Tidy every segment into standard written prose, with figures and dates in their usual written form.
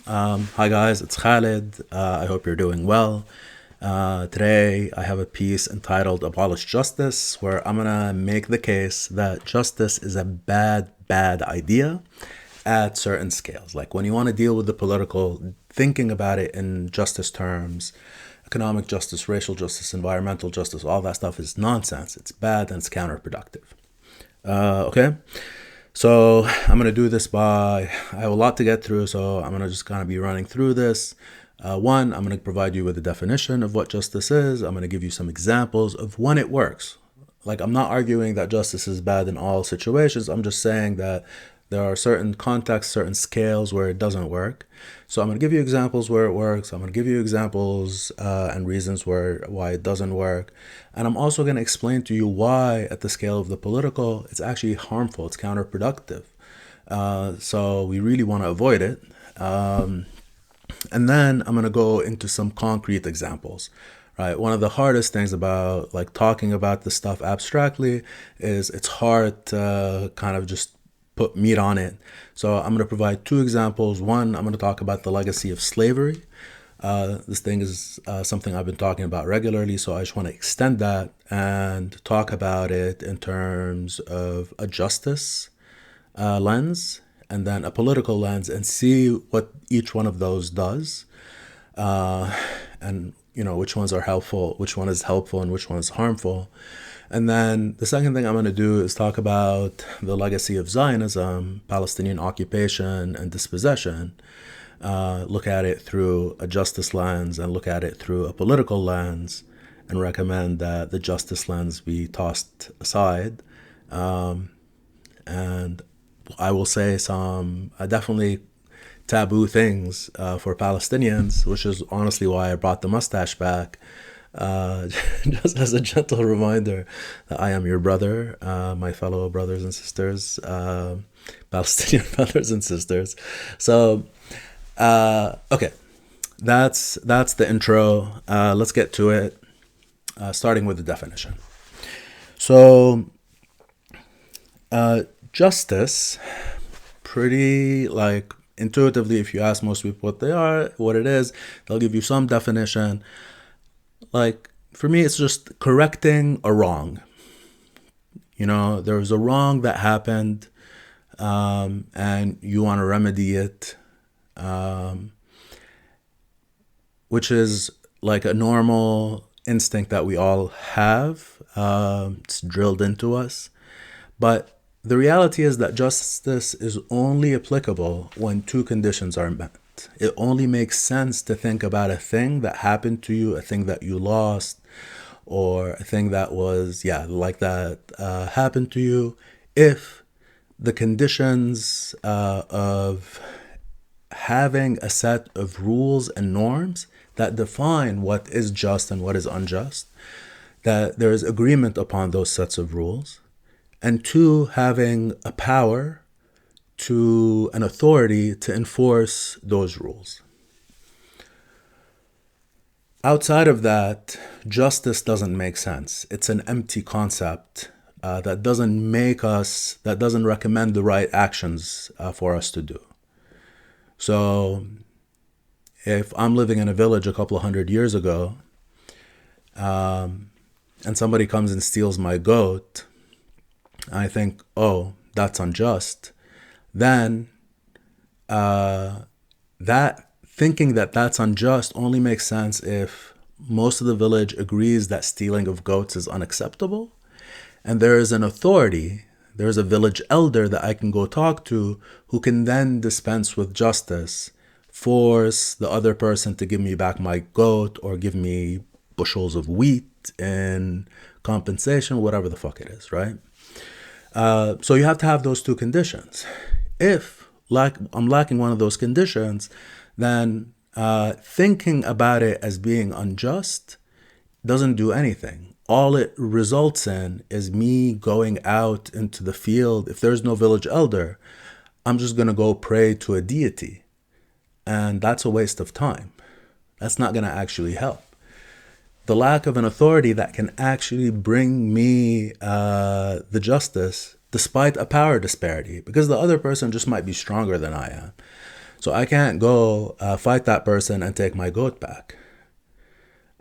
Hi guys, it's Khalid. I hope you're doing well. Today I have a piece entitled Abolish Justice, where I'm gonna make the case that justice is a bad idea at certain scales. Like when you want to deal with the political, thinking about it in justice terms, economic justice, racial justice, environmental justice, all that stuff is nonsense. It's bad and it's counterproductive. Okay? So I'm gonna do this I have a lot to get through, so I'm gonna just kind of be running through this. One, I'm gonna provide you with a definition of what justice is. I'm gonna give you some examples of when it works. Like, I'm not arguing that justice is bad in all situations. I'm just saying that there are certain contexts, certain scales where it doesn't work. So I'm going to give you examples where it works. I'm going to give you examples and reasons why it doesn't work. And I'm also going to explain to you why, at the scale of the political, it's actually harmful. It's counterproductive. So we really want to avoid it. And then I'm going to go into some concrete examples. Right. One of the hardest things about like talking about this stuff abstractly is it's hard to kind of just put meat on it. So I'm going to provide two examples. One, I'm going to talk about the legacy of slavery. This thing is something I've been talking about regularly, so I just want to extend that and talk about it in terms of a justice lens and then a political lens and see what each one of those does. And which ones are helpful, which one is helpful and which one is harmful. And then the second thing I'm going to do is talk about the legacy of Zionism, Palestinian occupation and dispossession. Look at it through a justice lens and look at it through a political lens, and recommend that the justice lens be tossed aside. And I will say some definitely taboo things for Palestinians, which is honestly why I brought the mustache back, just as a gentle reminder that I am your brother, my fellow brothers and sisters, Palestinian brothers and sisters. So, okay, that's the intro. Let's get to it, starting with the definition. So, justice, pretty like intuitively, if you ask most people what it is, they'll give you some definition. Like, for me, it's just correcting a wrong. There was a wrong that happened, and you want to remedy it, which is like a normal instinct that we all have. It's drilled into us. But the reality is that justice is only applicable when two conditions are met. It only makes sense to think about a thing that happened to you, a thing that you lost, or a thing that was, like that happened to you, if the conditions of having a set of rules and norms that define what is just and what is unjust, that there is agreement upon those sets of rules, and two, having a power to an authority to enforce those rules. Outside of that, justice doesn't make sense. It's an empty concept that doesn't recommend the right actions for us to do. So if I'm living in a village a couple of 100 years ago, and somebody comes and steals my goat, I think, oh, that's unjust. Then that thinking that that's unjust only makes sense if most of the village agrees that stealing of goats is unacceptable, and there is an authority, there's a village elder that I can go talk to who can then dispense with justice, force the other person to give me back my goat or give me bushels of wheat in compensation, whatever the fuck it is, right? So you have to have those two conditions. If I'm lacking one of those conditions, then thinking about it as being unjust doesn't do anything. All it results in is me going out into the field. If there's no village elder, I'm just going to go pray to a deity. And that's a waste of time. That's not going to actually help. The lack of an authority that can actually bring me the justice despite a power disparity, because the other person just might be stronger than I am. So I can't go fight that person and take my goat back.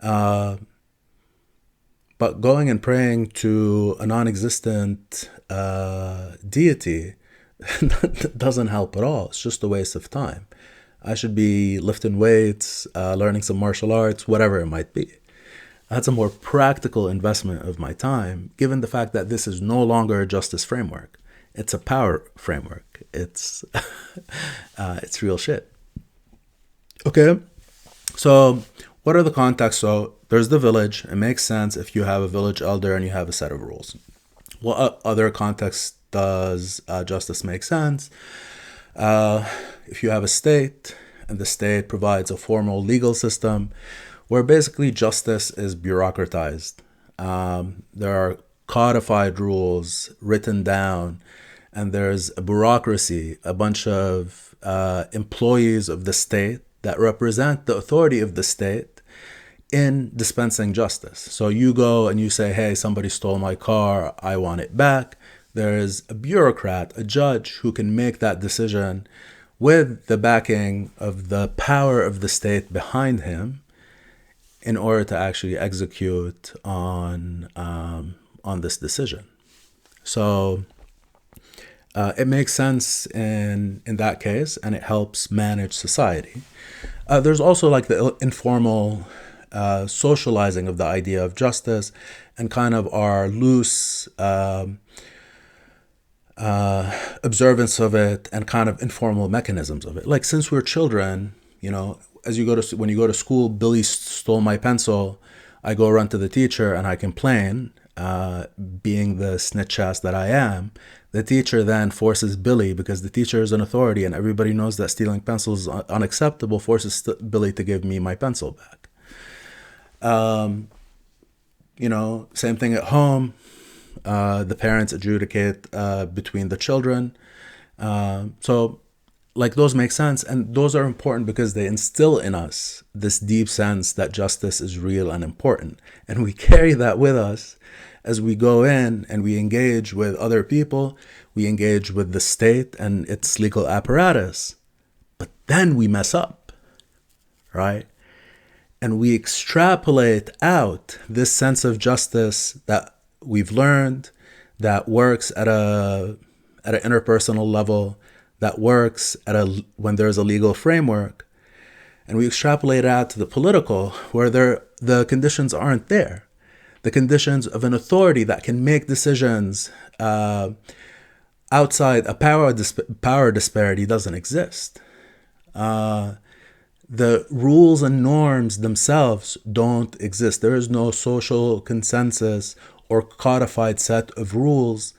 But going and praying to a non-existent deity doesn't help at all. It's just a waste of time. I should be lifting weights, learning some martial arts, whatever it might be. That's a more practical investment of my time, given the fact that this is no longer a justice framework. It's a power framework. It's it's real shit. Okay, so what are the contexts? So there's the village. It makes sense if you have a village elder and you have a set of rules. What other context does justice make sense? If you have a state and the state provides a formal legal system where basically justice is bureaucratized. There are codified rules written down, and there's a bureaucracy, a bunch of employees of the state that represent the authority of the state in dispensing justice. So you go and you say, hey, somebody stole my car, I want it back. There's a bureaucrat, a judge who can make that decision with the backing of the power of the state behind him in order to actually execute on this decision. So it makes sense in that case, and it helps manage society. There's also like the informal socializing of the idea of justice and kind of our loose observance of it and kind of informal mechanisms of it. Like since we're children, you know, when you go to school, Billy stole my pencil, I go run to the teacher and I complain, being the snitch ass that I am. The teacher then forces Billy, because the teacher is an authority and everybody knows that stealing pencils is unacceptable, forces Billy to give me my pencil back. You know, same thing at home. The parents adjudicate between the children. So like those make sense, and those are important because they instill in us this deep sense that justice is real and important. And we carry that with us as we go in and we engage with other people, we engage with the state and its legal apparatus. But then we mess up, right? And we extrapolate out this sense of justice that we've learned, that works at an interpersonal level, that works when there's a legal framework, and we extrapolate it out to the political, where the conditions aren't there. The conditions of an authority that can make decisions outside a power disparity doesn't exist. The rules and norms themselves don't exist. There is no social consensus or codified set of rules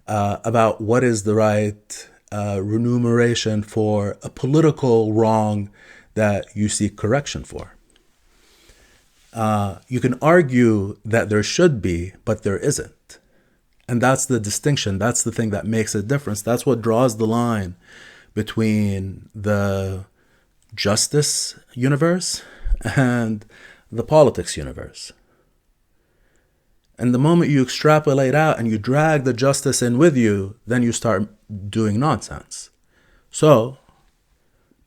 about what is the right remuneration for a political wrong that you seek correction for. You can argue that there should be, but there isn't. And that's the distinction. That's the thing that makes a difference. That's what draws the line between the justice universe and the politics universe. And the moment you extrapolate out and you drag the justice in with you, then you start doing nonsense. So,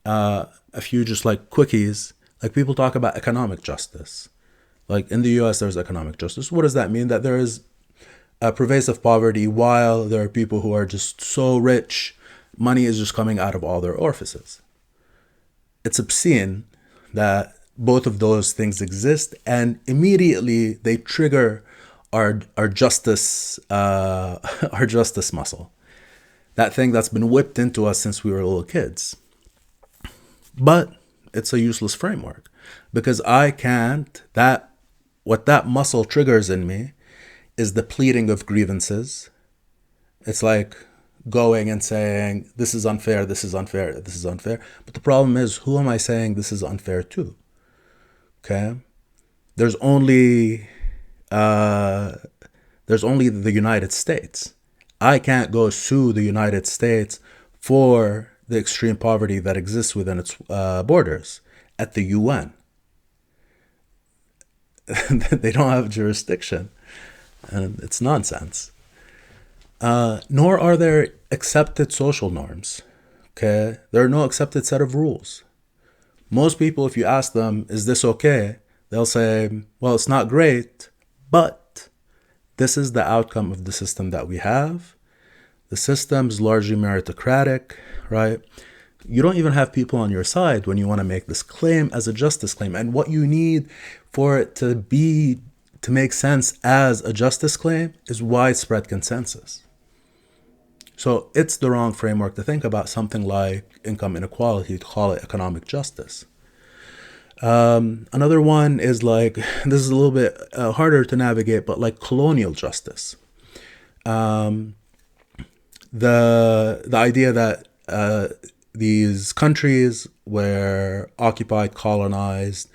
a few just like quickies, like people talk about economic justice. Like in the US, there's economic justice. What does that mean? That there is a pervasive poverty while there are people who are just so rich, money is just coming out of all their orifices. It's obscene that both of those things exist, and immediately they trigger our justice our justice muscle, that thing that's been whipped into us since we were little kids. But it's a useless framework, because what that muscle triggers in me is the pleading of grievances. It's like going and saying, this is unfair, this is unfair, this is unfair. But the problem is, who am I saying this is unfair to? Okay? There's only the United States. I can't go sue the United States for the extreme poverty that exists within its borders at the UN. They don't have jurisdiction, and it's nonsense. Nor are there accepted social norms. Okay, there are no accepted set of rules. Most people, if you ask them, is this okay? They'll say, well, it's not great, but this is the outcome of the system that we have. The system is largely meritocratic, right? You don't even have people on your side when you want to make this claim as a justice claim. And what you need for it to make sense as a justice claim is widespread consensus. So it's the wrong framework to think about something like income inequality, to call it economic justice. Another one is like, this is a little bit harder to navigate, but like colonial justice. The idea that these countries were occupied, colonized,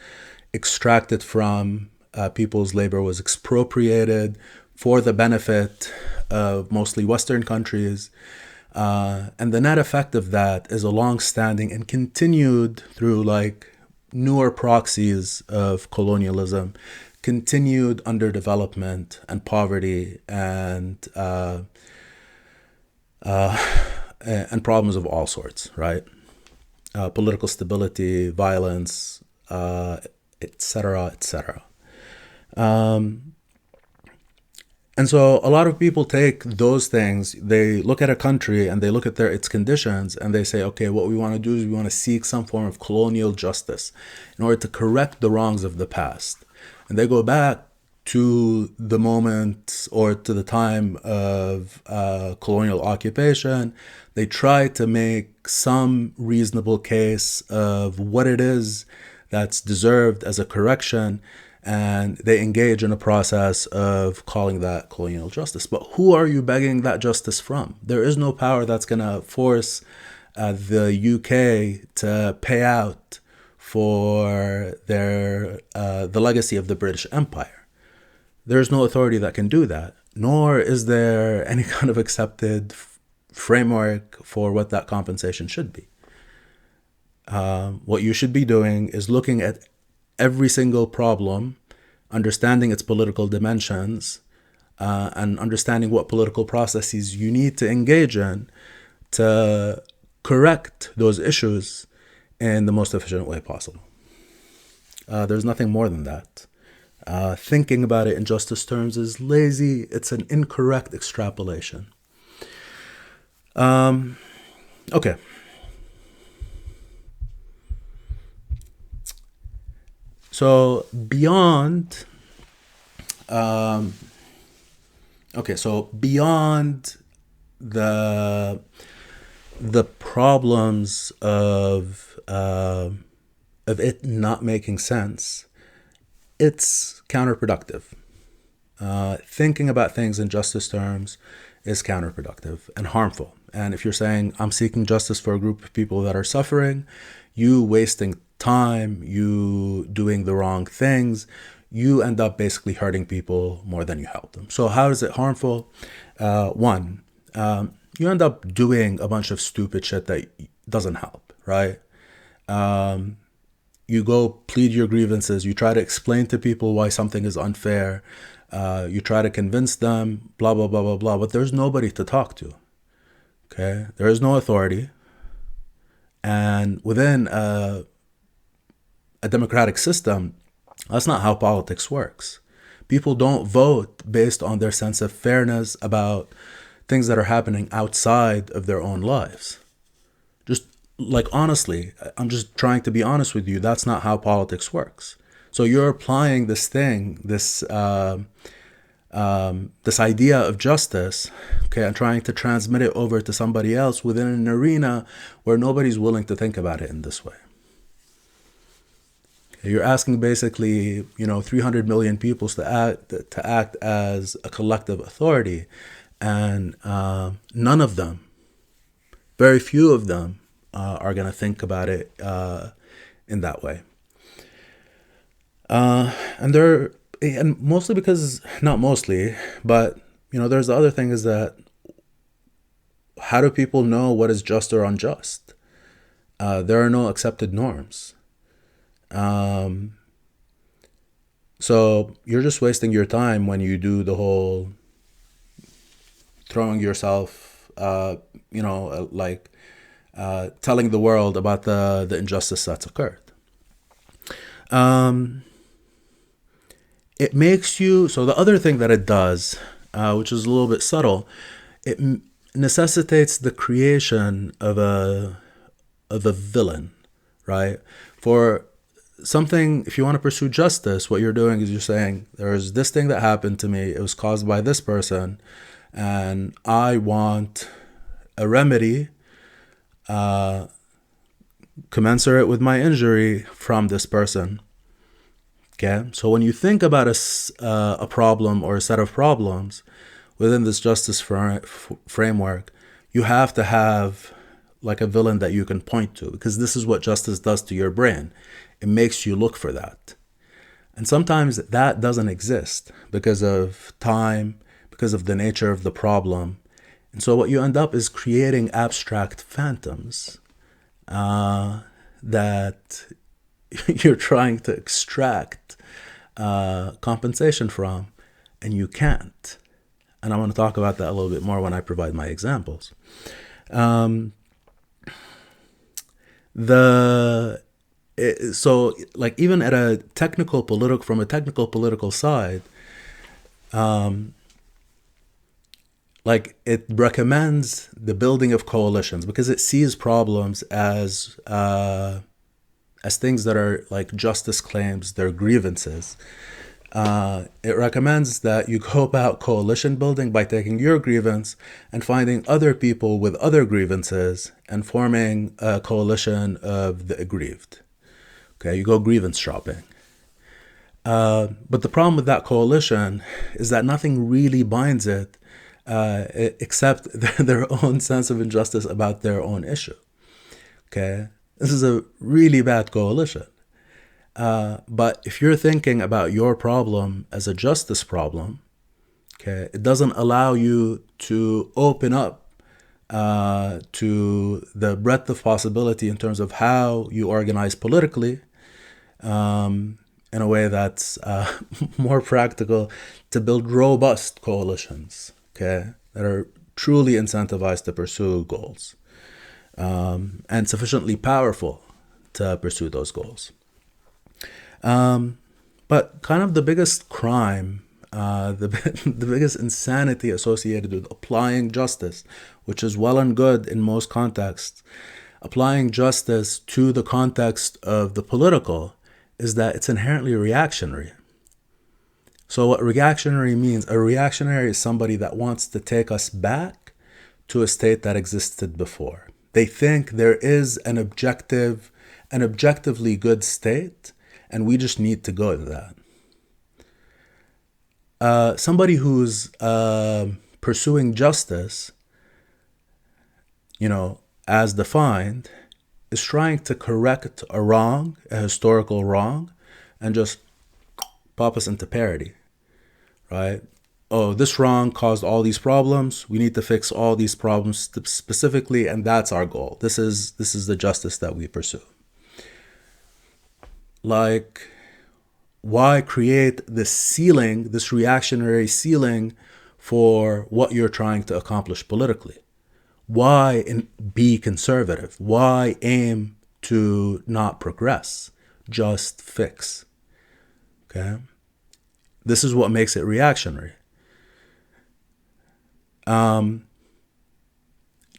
extracted from, people's labor was expropriated for the benefit of mostly Western countries. And the net effect of that is a long-standing and continued through like newer proxies of colonialism, continued underdevelopment and poverty and problems of all sorts, right? Political stability, violence, etc., etc. And so a lot of people take those things, they look at a country and they look at its conditions and they say, okay, what we want to do is we want to seek some form of colonial justice in order to correct the wrongs of the past. And they go back to the moment or to the time of colonial occupation. They try to make some reasonable case of what it is that's deserved as a correction, and they engage in a process of calling that colonial justice. But who are you begging that justice from? There is no power that's going to force the UK to pay out for the legacy of the British Empire. There's no authority that can do that, nor is there any kind of accepted framework for what that compensation should be. What you should be doing is looking at every single problem, understanding its political dimensions, and understanding what political processes you need to engage in to correct those issues in the most efficient way possible. There's nothing more than that. Thinking about it in justice terms is lazy. It's an incorrect extrapolation. Okay. So beyond the problems of it not making sense, it's counterproductive. Thinking about things in justice terms is counterproductive and harmful. And if you're saying, I'm seeking justice for a group of people that are suffering, you wasting time, you doing the wrong things, you end up basically hurting people more than you help them. So how is it harmful? One, you end up doing a bunch of stupid shit that doesn't help, right? You go plead your grievances, you try to explain to people why something is unfair, you try to convince them, blah, blah, blah, blah, blah, but there's nobody to talk to, okay? There is no authority. And within a democratic system, that's not how politics works. People don't vote based on their sense of fairness about things that are happening outside of their own lives. Just like, honestly, I'm just trying to be honest with you. That's not how politics works. So you're applying this thing, this idea of justice, okay, and trying to transmit it over to somebody else within an arena where nobody's willing to think about it in this way. You're asking basically, 300 million people to act as a collective authority, and none of them, very few of them, are going to think about it in that way. And mostly because, not mostly, but there's the other thing is that how do people know what is just or unjust? There are no accepted norms. So you're just wasting your time when you do the whole throwing yourself, telling the world about the injustice that's occurred. It makes you, so the other thing that it does, which is a little bit subtle, it necessitates the creation of a villain, right? For something, if you want to pursue justice, what you're doing is you're saying, there's this thing that happened to me, it was caused by this person, and I want a remedy commensurate with my injury from this person. Okay, so when you think about a problem or a set of problems within this justice framework, you have to have like a villain that you can point to, because this is what justice does to your brain. It makes you look for that. And sometimes that doesn't exist because of time, because of the nature of the problem. And so what you end up is creating abstract phantoms that you're trying to extract compensation from, and you can't. And I want to talk about that a little bit more when I provide my examples. So like even at a from a technical political side, like it recommends the building of coalitions because it sees problems as things that are like justice claims, they're grievances. It recommends that you go about coalition building by taking your grievance and finding other people with other grievances and forming a coalition of the aggrieved. Okay, you go grievance shopping. But the problem with that coalition is that nothing really binds it except their own sense of injustice about their own issue. Okay, this is a really bad coalition. But if you're thinking about your problem as a justice problem, okay, it doesn't allow you to open up to the breadth of possibility in terms of how you organize politically in a way that's more practical to build robust coalitions, okay, that are truly incentivized to pursue goals and sufficiently powerful to pursue those goals. But kind of the biggest crime, the biggest insanity associated with applying justice, which is well and good in most contexts, applying justice to the context of the political, is that it's inherently reactionary. So what reactionary means, a reactionary is somebody that wants to take us back to a state that existed before. They think there is an objectively good state, and we just need to go to that. Somebody who's pursuing justice, as defined, is trying to correct a wrong, a historical wrong, and just pop us into parity, right? Oh, this wrong caused all these problems. We need to fix all these problems specifically, and that's our goal. This is the justice that we pursue. Like, why create this ceiling, this reactionary ceiling for what you're trying to accomplish politically? Why be conservative? Why aim to not progress? Just fix. Okay? This is what makes it reactionary.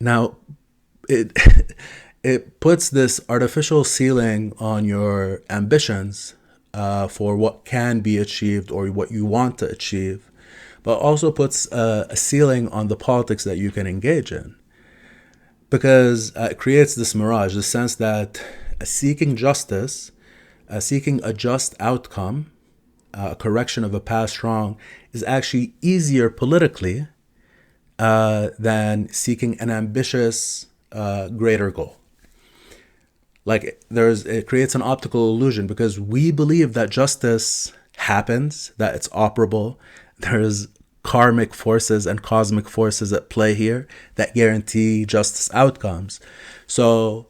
Now, it puts this artificial ceiling on your ambitions for what can be achieved or what you want to achieve, but also puts a ceiling on the politics that you can engage in. Because it creates this mirage, the sense that seeking justice, seeking a just outcome, a correction of a past wrong, is actually easier politically than seeking an ambitious, greater goal. Like it creates an optical illusion because we believe that justice happens, that it's operable. There's karmic forces and cosmic forces at play here that guarantee justice outcomes. So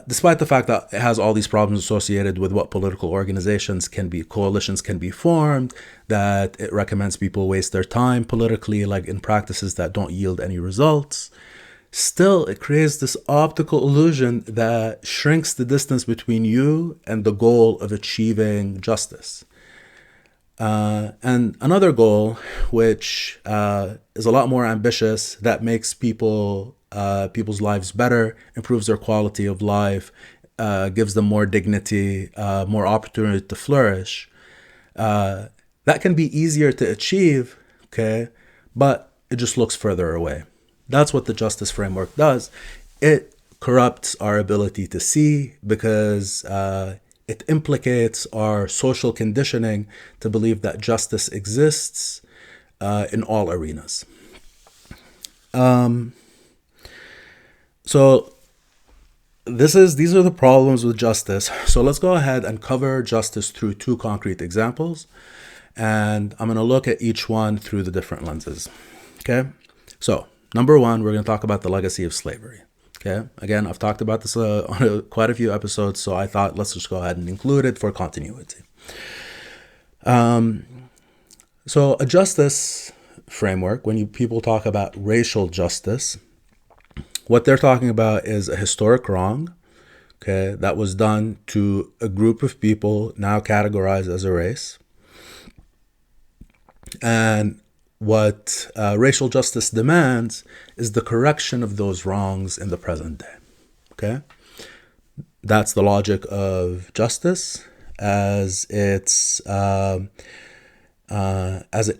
despite the fact that it has all these problems associated with what political organizations can be, coalitions can be formed, that it recommends people waste their time politically, like in practices that don't yield any results, still it creates this optical illusion that shrinks the distance between you and the goal of achieving justice. And another goal, which is a lot more ambitious, that makes people's lives better, improves their quality of life, gives them more dignity, more opportunity to flourish. That can be easier to achieve, okay, but it just looks further away. That's what the justice framework does. It corrupts our ability to see because it implicates our social conditioning to believe that justice exists in all arenas. So these are the problems with justice. So let's go ahead and cover justice through two concrete examples. And I'm going to look at each one through the different lenses. Okay? So, number one, we're going to talk about the legacy of slavery. Okay? Again, I've talked about this on quite a few episodes, so I thought let's just go ahead and include it for continuity. So, a justice framework, when people talk about racial justice, what they're talking about is a historic wrong, okay, that was done to a group of people now categorized as a race. And what racial justice demands is the correction of those wrongs in the present day. Okay? That's the logic of justice as it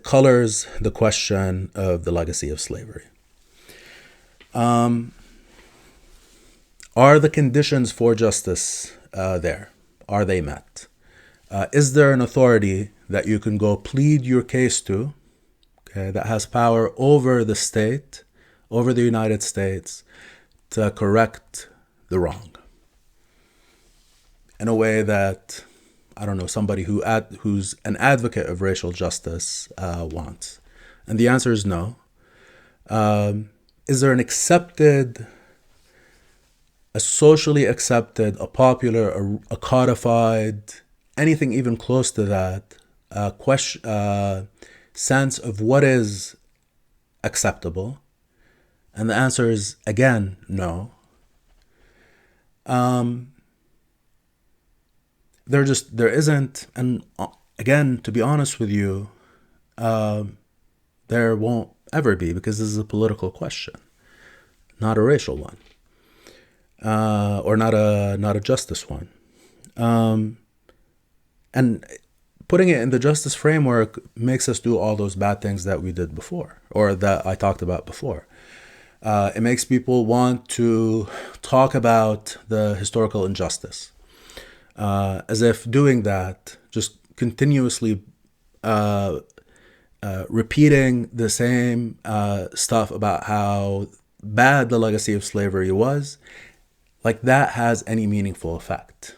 colors the question of the legacy of slavery. Are the conditions for justice there? Are they met? Is there an authority that you can go plead your case to, okay, that has power over the state, over the United States, to correct the wrong in a way that, I don't know, somebody who's an advocate of racial justice wants? And the answer is no. Is there a socially accepted, a popular, a codified, anything even close to that, sense of what is acceptable? And the answer is, again, no. There isn't, and again, to be honest with you, there won't ever be, because this is a political question, not a racial one, or not a justice one. And putting it in the justice framework makes us do all those bad things that we did before, or that I talked about before. It makes people want to talk about the historical injustice, as if doing that, just continuously repeating the same stuff about how bad the legacy of slavery was, like that has any meaningful effect.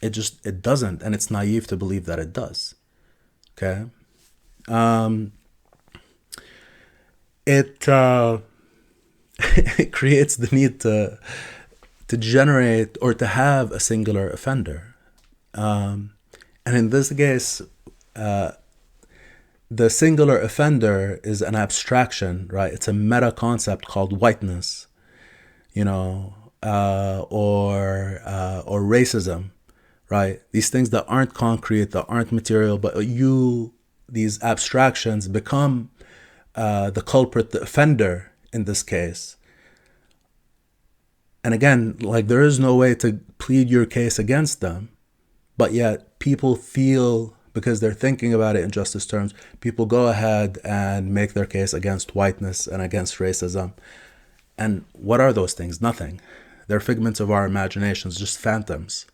It doesn't, and it's naive to believe that it does. Okay? It it creates the need to generate or to have a singular offender. And in this case, the singular offender is an abstraction, right? It's a meta concept called whiteness, or racism. Right? These things that aren't concrete, that aren't material, but these abstractions become the culprit, the offender in this case. And again, like, there is no way to plead your case against them, but yet people feel, because they're thinking about it in justice terms, people go ahead and make their case against whiteness and against racism. And what are those things? Nothing. They're figments of our imaginations, just phantoms.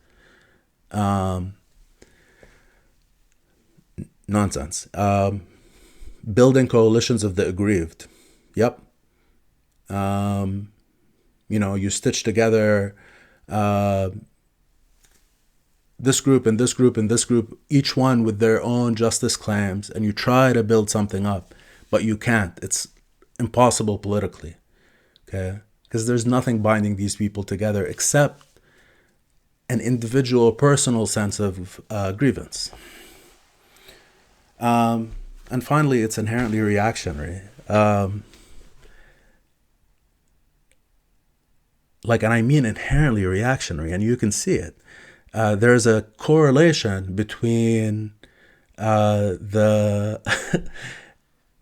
Nonsense. Building coalitions of the aggrieved. Yep. You stitch together this group and this group and this group, each one with their own justice claims, and you try to build something up, but you can't. It's impossible politically. Okay? Because there's nothing binding these people together except an individual, personal sense of grievance. And finally, it's inherently reactionary. and I mean inherently reactionary, and you can see it. There's a correlation between the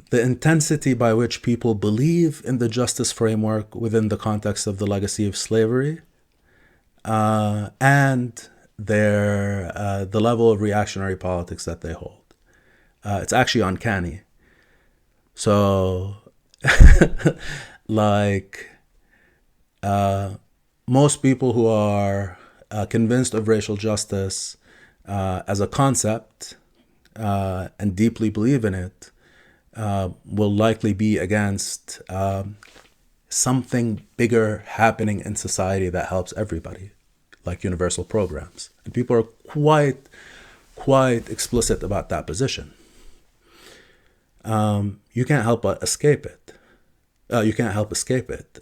the intensity by which people believe in the justice framework within the context of the legacy of slavery, and the level of reactionary politics that they hold. It's actually uncanny. So, like, most people who are convinced of racial justice as a concept and deeply believe in it will likely be against something bigger happening in society that helps everybody, like universal programs. And people are quite explicit about that position. You can't help but escape it. You can't help escape it.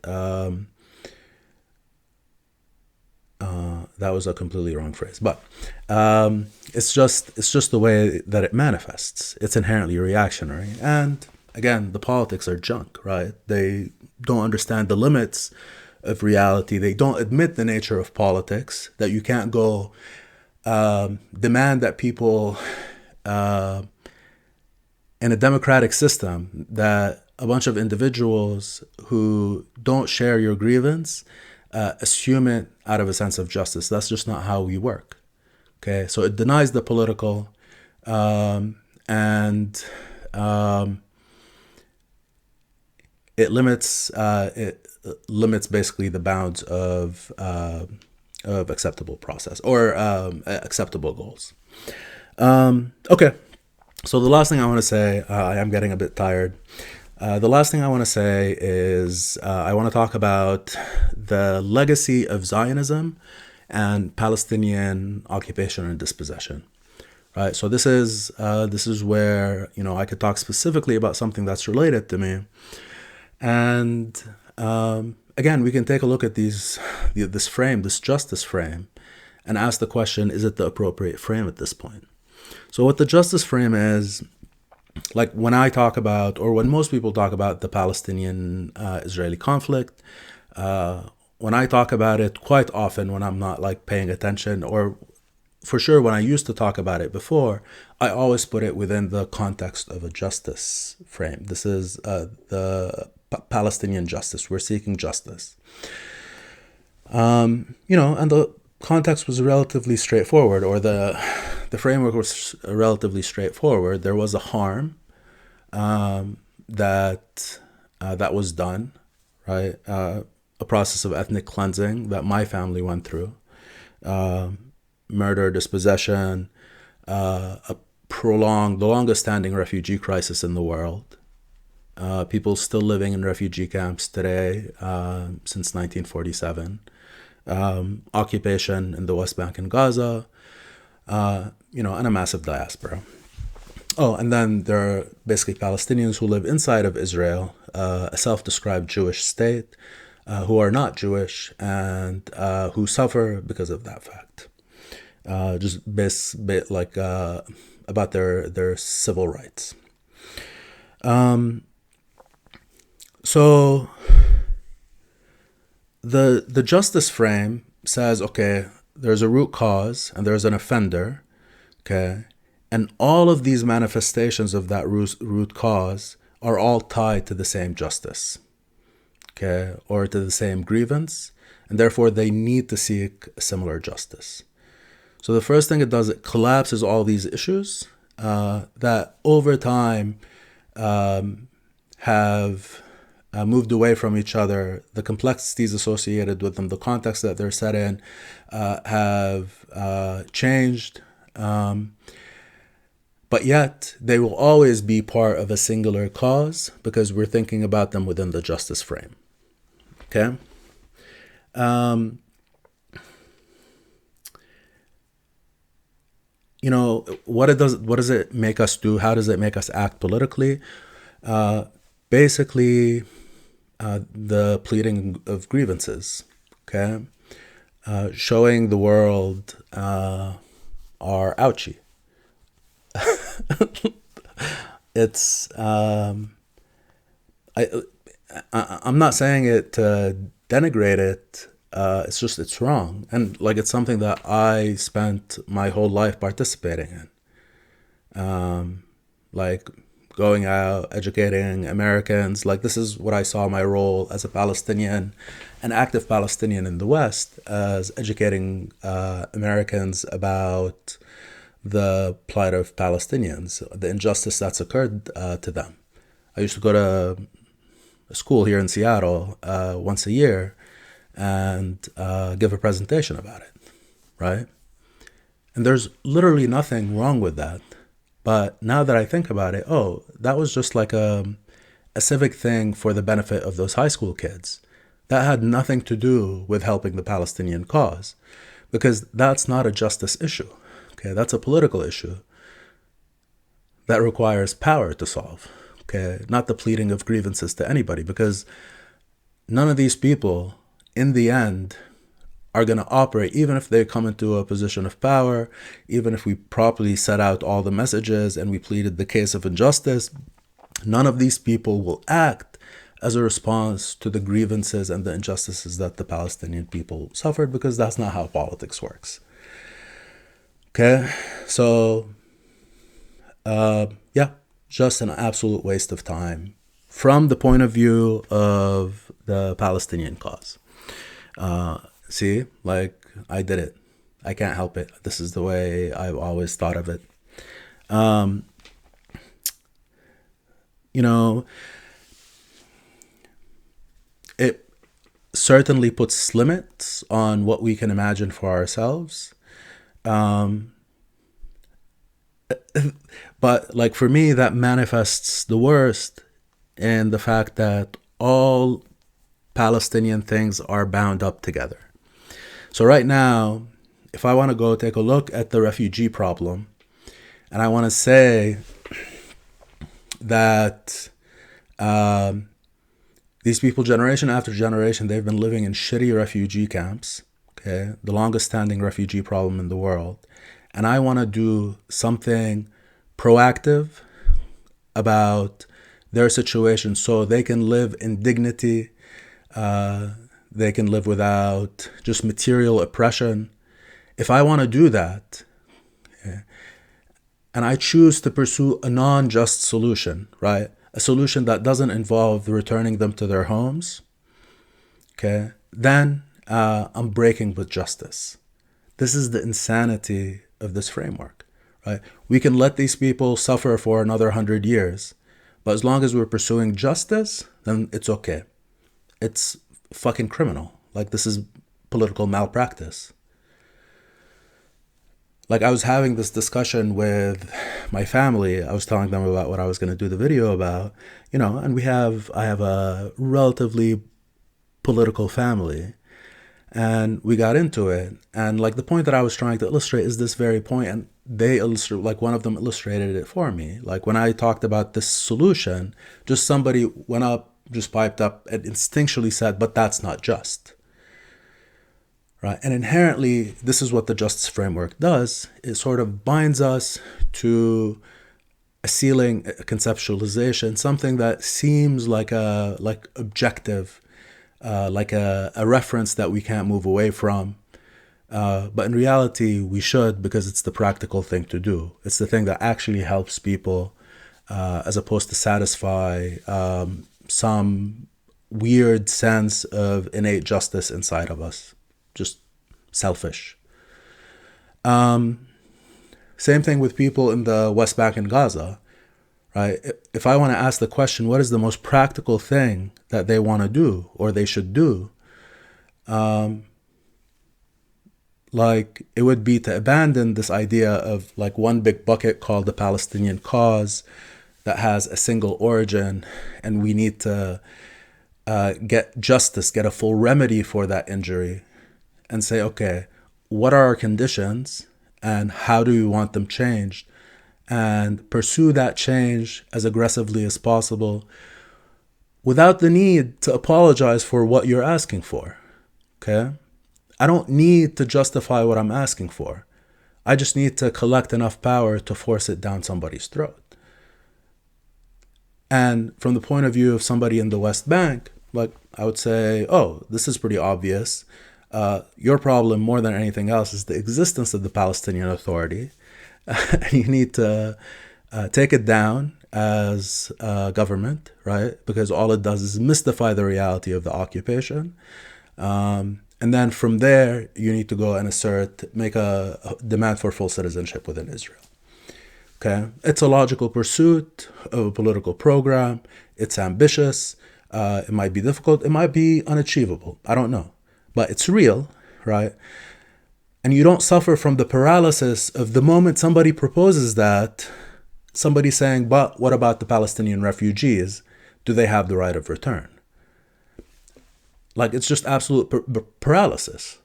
That was a completely wrong phrase, but it's just the way that it manifests. It's inherently reactionary, and again, the politics are junk, right? They don't understand the limits of reality. They don't admit the nature of politics. That you can't go demand that people in a democratic system, that a bunch of individuals who don't share your grievance assume it out of a sense of justice. That's just not how we work. Okay, so it denies the political, and it limits basically the bounds of acceptable process or acceptable goals. Okay, so the last thing I want to say, I am getting a bit tired. The last thing I want to say is I want to talk about the legacy of Zionism and Palestinian occupation and dispossession. Right. So this is where I could talk specifically about something that's related to me, and again, we can take a look at this justice frame, and ask the question: is it the appropriate frame at this point? So what the justice frame is, like when I talk about, or when most people talk about the Palestinian-Israeli conflict, when I talk about it quite often when I'm not like paying attention, or for sure when I used to talk about it before, I always put it within the context of a justice frame. This is the Palestinian justice. We're seeking justice. And the context was relatively straightforward, or the framework was relatively straightforward. There was a harm that was done, right? A process of ethnic cleansing that my family went through, murder, dispossession, the longest standing refugee crisis in the world. People still living in refugee camps today since 1947. Occupation in the West Bank and Gaza, and a massive diaspora. Oh, and then there are basically Palestinians who live inside of Israel, a self-described Jewish state, who are not Jewish and who suffer because of that fact. About their civil rights. So the justice frame says, okay, there's a root cause and there's an offender, okay, and all of these manifestations of that root cause are all tied to the same justice, okay, or to the same grievance, and therefore they need to seek a similar justice. So the first thing it does, it collapses all these issues that over time have moved away from each other. The complexities associated with them, the context that they're set in, have changed. But yet, they will always be part of a singular cause because we're thinking about them within the justice frame. Okay? What does it make us do? How does it make us act politically? Basically, the pleading of grievances, okay? Showing the world our ouchie. It's, I'm not saying it to denigrate it, it's wrong. And like, it's something that I spent my whole life participating in. Like going out, educating Americans. Like, this is what I saw my role as a Palestinian, an active Palestinian in the West, as educating Americans about the plight of Palestinians, the injustice that's occurred to them. I used to go to a school here in Seattle once a year and give a presentation about it, right? And there's literally nothing wrong with that. But now that I think about it, oh, that was just like a civic thing for the benefit of those high school kids. That had nothing to do with helping the Palestinian cause, because that's not a justice issue. Okay, that's a political issue that requires power to solve. Okay, not the pleading of grievances to anybody, because none of these people, in the end, are going to operate, even if they come into a position of power, even if we properly set out all the messages and we pleaded the case of injustice, none of these people will act as a response to the grievances and the injustices that the Palestinian people suffered, because that's not how politics works. Okay, so yeah, just an absolute waste of time from the point of view of the Palestinian cause. See, like, I did it. I can't help it. This is the way I've always thought of it. You know, it certainly puts limits on what we can imagine for ourselves. But like, for me, that manifests the worst in the fact that all Palestinian things are bound up together. So right now, if I want to go take a look at the refugee problem, and I want to say that these people, generation after generation, they've been living in shitty refugee camps, okay, the longest standing refugee problem in the world, and I want to do something proactive about their situation so they can live in dignity, they can live without just material oppression. If I want to do that, okay, and I choose to pursue a non-just solution, right? A solution that doesn't involve returning them to their homes, okay, then I'm breaking with justice. This is the insanity of this framework, right? We can let these people suffer for another 100 years, but as long as we're pursuing justice, then it's okay. It's fucking criminal. Like, this is political malpractice. Like, I was having this discussion with my family. I was telling them about what I was going to do the video about, you know, and I have a relatively political family, and we got into it. And like, the point that I was trying to illustrate is this very point, and they illustrate, like, one of them illustrated it for me. Like, when I talked about this solution, just somebody went up, just piped up and instinctually said, but that's not just. Right? And inherently, this is what the justice framework does. It sort of binds us to a ceiling, a conceptualization, something that seems like objective, like a reference that we can't move away from. But in reality, we should, because it's the practical thing to do. It's the thing that actually helps people, as opposed to satisfy some weird sense of innate justice inside of us. Just selfish. Same thing with people in the West Bank and Gaza, right? If I want to ask the question, what is the most practical thing that they want to do or they should do? Like, it would be to abandon this idea of like one big bucket called the Palestinian cause that has a single origin, and we need to get justice, get a full remedy for that injury, and say, okay, what are our conditions and how do we want them changed? And pursue that change as aggressively as possible without the need to apologize for what you're asking for, okay? I don't need to justify what I'm asking for. I just need to collect enough power to force it down somebody's throat. And from the point of view of somebody in the West Bank, like, I would say, oh, this is pretty obvious. Your problem more than anything else is the existence of the Palestinian Authority. And you need to take it down as a government, right? Because all it does is mystify the reality of the occupation. And then from there, you need to go and make a demand for full citizenship within Israel. Okay? It's a logical pursuit of a political program. It's ambitious. It might be difficult. It might be unachievable. I don't know. But it's real, right? And you don't suffer from the paralysis of the moment somebody proposes that, somebody saying, but what about the Palestinian refugees? Do they have the right of return? Like, it's just absolute paralysis.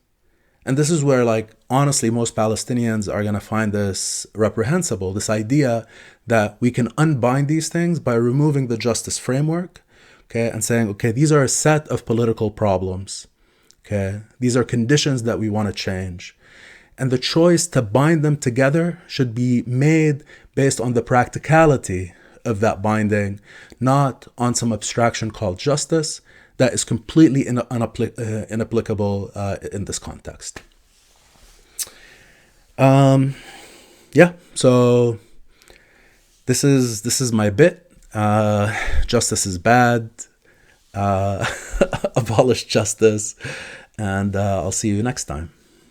And this is where, like, honestly, most Palestinians are going to find this reprehensible, this idea that we can unbind these things by removing the justice framework, okay, and saying, okay, these are a set of political problems, okay? These are conditions that we want to change. And the choice to bind them together should be made based on the practicality of that binding, not on some abstraction called justice that is completely inapplicable in this context. Yeah, so this is my bit. Justice is bad. Abolish justice. And I'll see you next time.